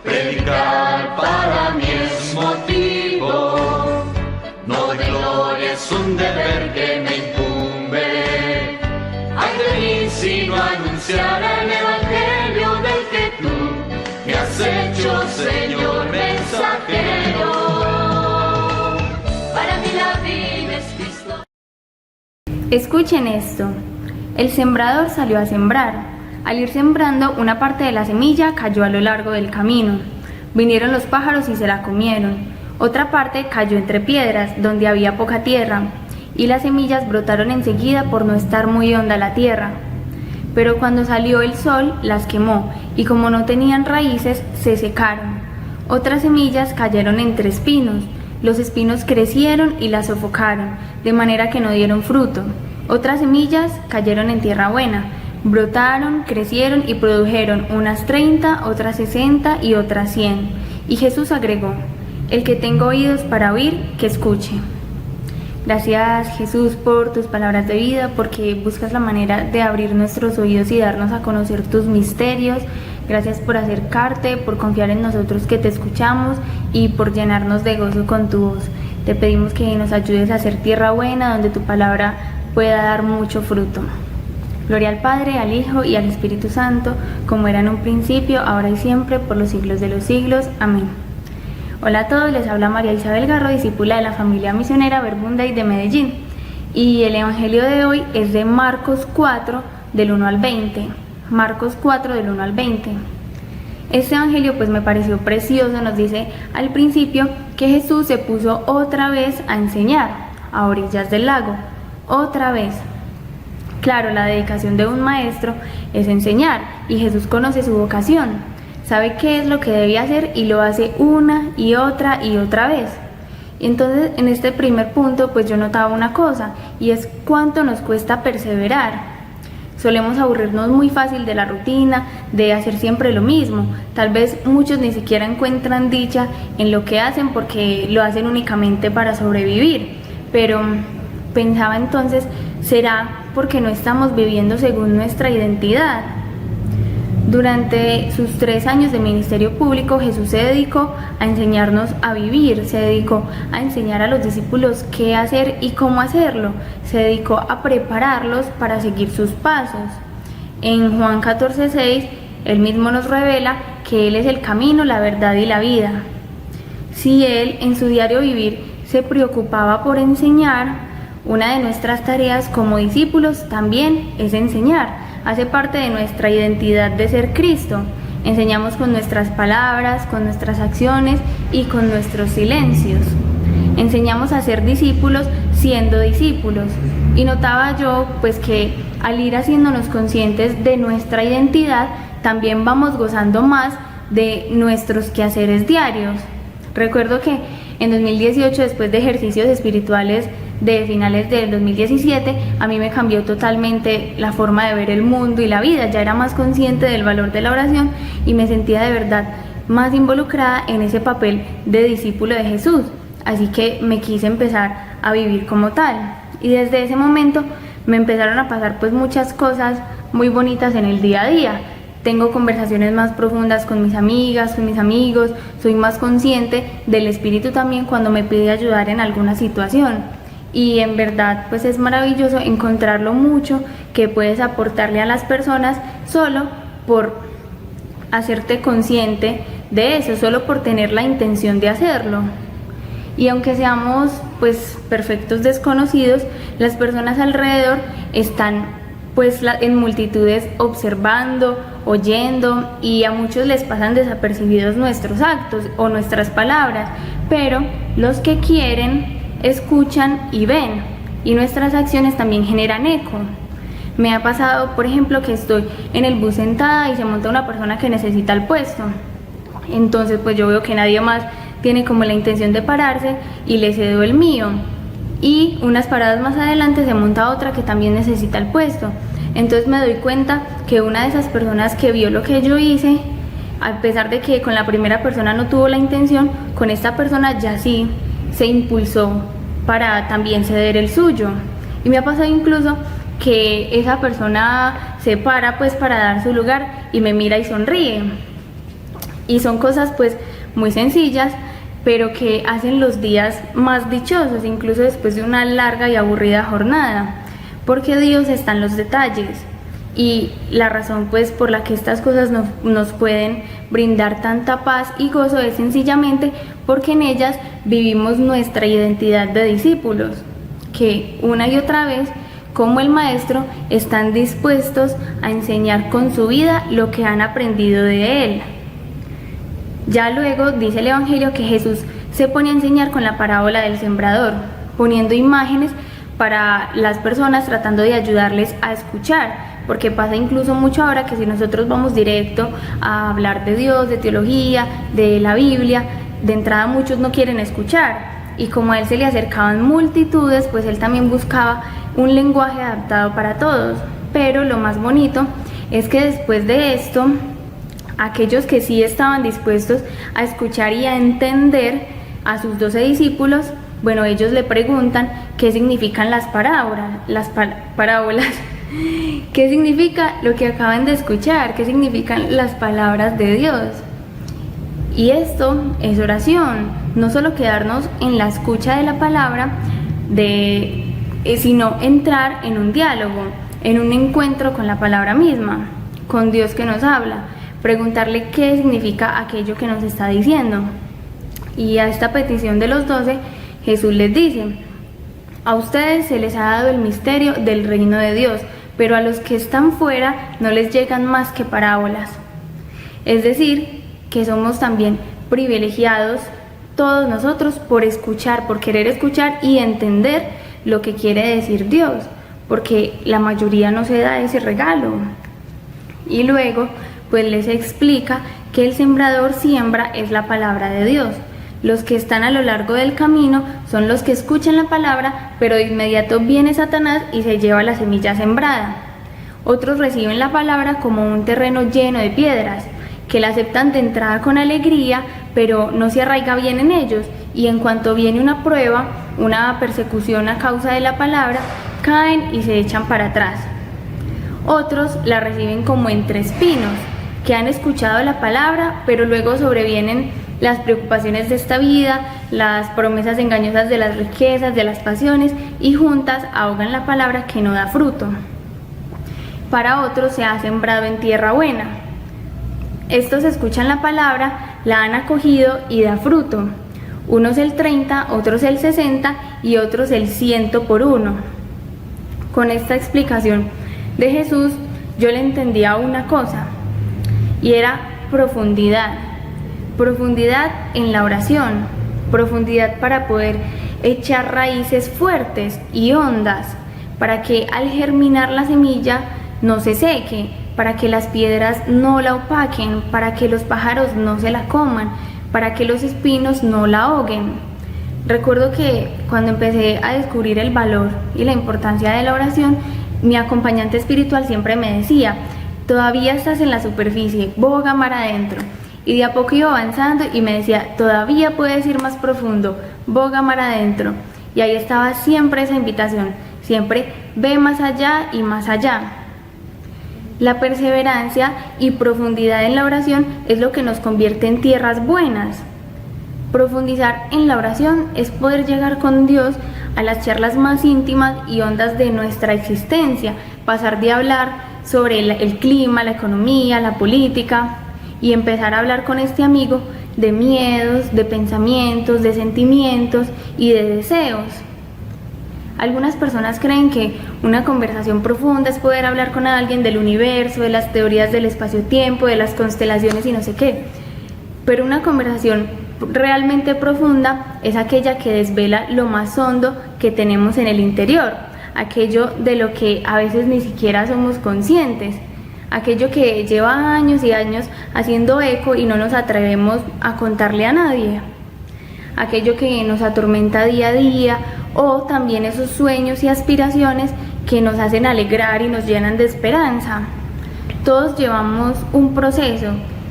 Predicar para mí es motivo, no de gloria es un deber que me incumbe. Ay de mí sino anunciar el evangelio del que tú me has hecho, Señor mensajero. Para mí la vida es Cristo. Escuchen esto. El sembrador salió a sembrar. Al ir sembrando, una parte de la semilla cayó a lo largo del camino. Vinieron los pájaros y se la comieron. Otra parte cayó entre piedras, donde había poca tierra, y las semillas brotaron enseguida por no estar muy honda la tierra. Pero cuando salió el sol, las quemó, y como no tenían raíces, se secaron. Otras semillas cayeron entre espinos. Los espinos crecieron y las sofocaron, de manera que no dieron fruto. Otras semillas cayeron en tierra buena. Brotaron, crecieron y produjeron unas 30, otras 60 y otras 100. Y Jesús agregó: el que tenga oídos para oír, que escuche. Gracias, Jesús, por tus palabras de vida, porque buscas la manera de abrir nuestros oídos y darnos a conocer tus misterios. Gracias por acercarte, por confiar en nosotros que te escuchamos y por llenarnos de gozo con tu voz. Te pedimos que nos ayudes a hacer tierra buena, donde tu palabra pueda dar mucho fruto. Gloria al Padre, al Hijo y al Espíritu Santo, como era en un principio, ahora y siempre, por los siglos de los siglos. Amén. Hola a todos, les habla María Isabel Garro, discípula de la familia misionera Verbunday de Medellín. Y el Evangelio de hoy es de Marcos 4, del 1 al 20. Marcos 4, del 1 al 20. Este Evangelio pues me pareció precioso. Nos dice al principio que Jesús se puso otra vez a enseñar a orillas del lago. Otra vez. Claro, la dedicación de un maestro es enseñar, y Jesús conoce su vocación, sabe qué es lo que debe hacer y lo hace una y otra vez. Y entonces en este primer punto pues yo notaba una cosa, y es cuánto nos cuesta perseverar. Solemos aburrirnos muy fácil de la rutina, de hacer siempre lo mismo. Tal vez muchos ni siquiera encuentran dicha en lo que hacen porque lo hacen únicamente para sobrevivir. Pero pensaba entonces, ¿será porque no estamos viviendo según nuestra identidad? Durante sus 3 años de ministerio público, Jesús se dedicó a enseñarnos a vivir, se dedicó a enseñar a los discípulos qué hacer y cómo hacerlo, se dedicó a prepararlos para seguir sus pasos. En Juan 14:6, Él mismo nos revela que Él es el camino, la verdad y la vida. Si Él en su diario vivir se preocupaba por enseñar, una de nuestras tareas como discípulos también es enseñar. Hace parte de nuestra identidad de ser Cristo. Enseñamos con nuestras palabras, con nuestras acciones y con nuestros silencios. Enseñamos a ser discípulos siendo discípulos. Y notaba yo pues que al ir haciéndonos conscientes de nuestra identidad, también vamos gozando más de nuestros quehaceres diarios. Recuerdo que en 2018, después de ejercicios espirituales de finales del 2017, a mí me cambió totalmente la forma de ver el mundo y la vida. Ya era más consciente del valor de la oración y me sentía de verdad más involucrada en ese papel de discípulo de Jesús. Así que me quise empezar a vivir como tal. Y desde ese momento me empezaron a pasar pues muchas cosas muy bonitas en el día a día. Tengo conversaciones más profundas con mis amigas, con mis amigos, soy más consciente del Espíritu también cuando me pide ayudar en alguna situación. Y en verdad pues es maravilloso encontrar lo mucho que puedes aportarle a las personas solo por hacerte consciente de eso, solo por tener la intención de hacerlo. Y aunque seamos pues perfectos desconocidos, las personas alrededor están pues en multitudes observando, oyendo, y a muchos les pasan desapercibidos nuestros actos o nuestras palabras, pero los que quieren escuchan y ven, y nuestras acciones también generan eco. Me ha pasado, por ejemplo, que estoy en el bus sentada y se monta una persona que necesita el puesto. Entonces pues yo veo que nadie más tiene como la intención de pararse y le cedo el mío. Y unas paradas más adelante se monta otra que también necesita el puesto. Entonces me doy cuenta que una de esas personas que vio lo que yo hice, a pesar de que con la primera persona no tuvo la intención, con esta persona ya sí se impulsó para también ceder el suyo. Y me ha pasado incluso que esa persona se para pues para dar su lugar y me mira y sonríe. Y son cosas pues muy sencillas, pero que hacen los días más dichosos, incluso después de una larga y aburrida jornada, porque Dios está en los detalles. Y la razón pues por la que estas cosas nos pueden brindar tanta paz y gozo es sencillamente porque en ellas vivimos nuestra identidad de discípulos, que una y otra vez, como el Maestro, están dispuestos a enseñar con su vida lo que han aprendido de Él. Ya luego dice el Evangelio que Jesús se pone a enseñar con la parábola del sembrador, poniendo imágenes para las personas, tratando de ayudarles a escuchar, porque pasa incluso mucho ahora que si nosotros vamos directo a hablar de Dios, de teología, de la Biblia, de entrada muchos no quieren escuchar, y como a él se le acercaban multitudes, pues él también buscaba un lenguaje adaptado para todos. Pero lo más bonito es que después de esto, aquellos que sí estaban dispuestos a escuchar y a entender a sus 12 discípulos, bueno, ellos le preguntan qué significan las parábolas. ¿Qué significa lo que acaban de escuchar? ¿Qué significan las palabras de Dios? Y esto es oración, no solo quedarnos en la escucha de la palabra, sino entrar en un diálogo, en un encuentro con la palabra misma, con Dios que nos habla, preguntarle qué significa aquello que nos está diciendo. Y a esta petición de los 12, Jesús les dice: a ustedes se les ha dado el misterio del reino de Dios, pero a los que están fuera no les llegan más que parábolas. Es decir, que somos también privilegiados todos nosotros por escuchar, por querer escuchar y entender lo que quiere decir Dios, porque la mayoría no se da ese regalo. Y luego, pues les explica que el sembrador siembra es la palabra de Dios. Los que están a lo largo del camino son los que escuchan la palabra, pero de inmediato viene Satanás y se lleva la semilla sembrada. Otros reciben la palabra como un terreno lleno de piedras, que la aceptan de entrada con alegría, pero no se arraiga bien en ellos, y en cuanto viene una prueba, una persecución a causa de la palabra, caen y se echan para atrás. Otros la reciben como entre espinos, que han escuchado la palabra, pero luego sobrevienen las preocupaciones de esta vida, las promesas engañosas de las riquezas, de las pasiones, y juntas ahogan la palabra que no da fruto. Para otros se ha sembrado en tierra buena. Estos escuchan la palabra, la han acogido y da fruto. Unos el 30, otros el 60 y otros el 100 por uno. Con esta explicación de Jesús, yo le entendía una cosa, y era profundidad. Profundidad en la oración, profundidad para poder echar raíces fuertes y hondas, para que al germinar la semilla no se seque, para que las piedras no la opaquen, para que los pájaros no se la coman, para que los espinos no la ahoguen. Recuerdo que cuando empecé a descubrir el valor y la importancia de la oración, mi acompañante espiritual siempre me decía: todavía estás en la superficie, boga mar adentro. Y de a poco iba avanzando y me decía: todavía puedes ir más profundo, boga mar adentro. Y ahí estaba siempre esa invitación, siempre ve más allá y más allá. La perseverancia y profundidad en la oración es lo que nos convierte en tierras buenas. Profundizar en la oración es poder llegar con Dios a las charlas más íntimas y hondas de nuestra existencia, pasar de hablar sobre el clima, la economía, la política, y empezar a hablar con este amigo de miedos, de pensamientos, de sentimientos y de deseos. Algunas personas creen que una conversación profunda es poder hablar con alguien del universo, de las teorías del espacio-tiempo, de las constelaciones y no sé qué. Pero una conversación realmente profunda es aquella que desvela lo más hondo que tenemos en el interior, aquello de lo que a veces ni siquiera somos conscientes, aquello que lleva años y años haciendo eco y no nos atrevemos a contarle a nadie, aquello que nos atormenta día a día, o también esos sueños y aspiraciones que nos hacen alegrar y nos llenan de esperanza. Todos llevamos un proceso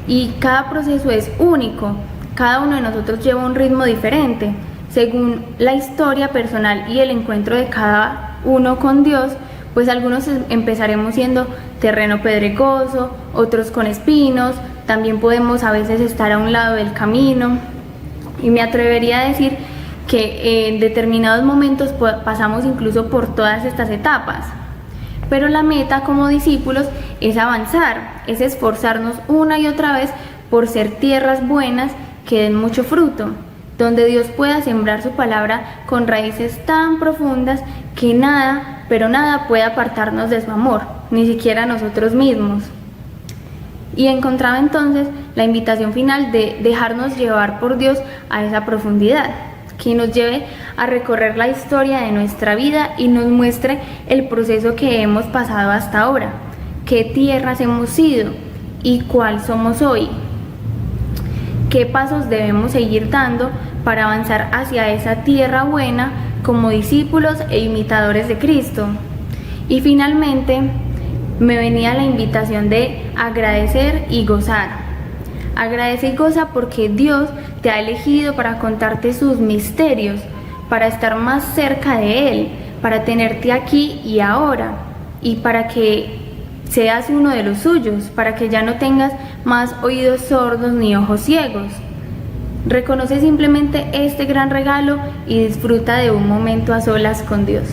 y cada proceso es único. Cada uno de nosotros lleva un ritmo diferente. Según la historia personal y el encuentro de cada uno con Dios, pues algunos empezaremos siendo terreno pedregoso, otros con espinos, también podemos a veces estar a un lado del camino, y me atrevería a decir que en determinados momentos pasamos incluso por todas estas etapas. Pero la meta como discípulos es avanzar, es esforzarnos una y otra vez por ser tierras buenas que den mucho fruto, donde Dios pueda sembrar su palabra con raíces tan profundas que nada, pero nada puede apartarnos de su amor, ni siquiera nosotros mismos. Y encontraba entonces la invitación final de dejarnos llevar por Dios a esa profundidad, que nos lleve a recorrer la historia de nuestra vida y nos muestre el proceso que hemos pasado hasta ahora, qué tierras hemos sido y cuál somos hoy, qué pasos debemos seguir dando para avanzar hacia esa tierra buena como discípulos e imitadores de Cristo. Y finalmente me venía la invitación de agradecer y gozar. Agradece y goza porque Dios te ha elegido para contarte sus misterios, para estar más cerca de Él, para tenerte aquí y ahora, y para que seas uno de los suyos, para que ya no tengas más oídos sordos ni ojos ciegos. Reconoce simplemente este gran regalo y disfruta de un momento a solas con Dios.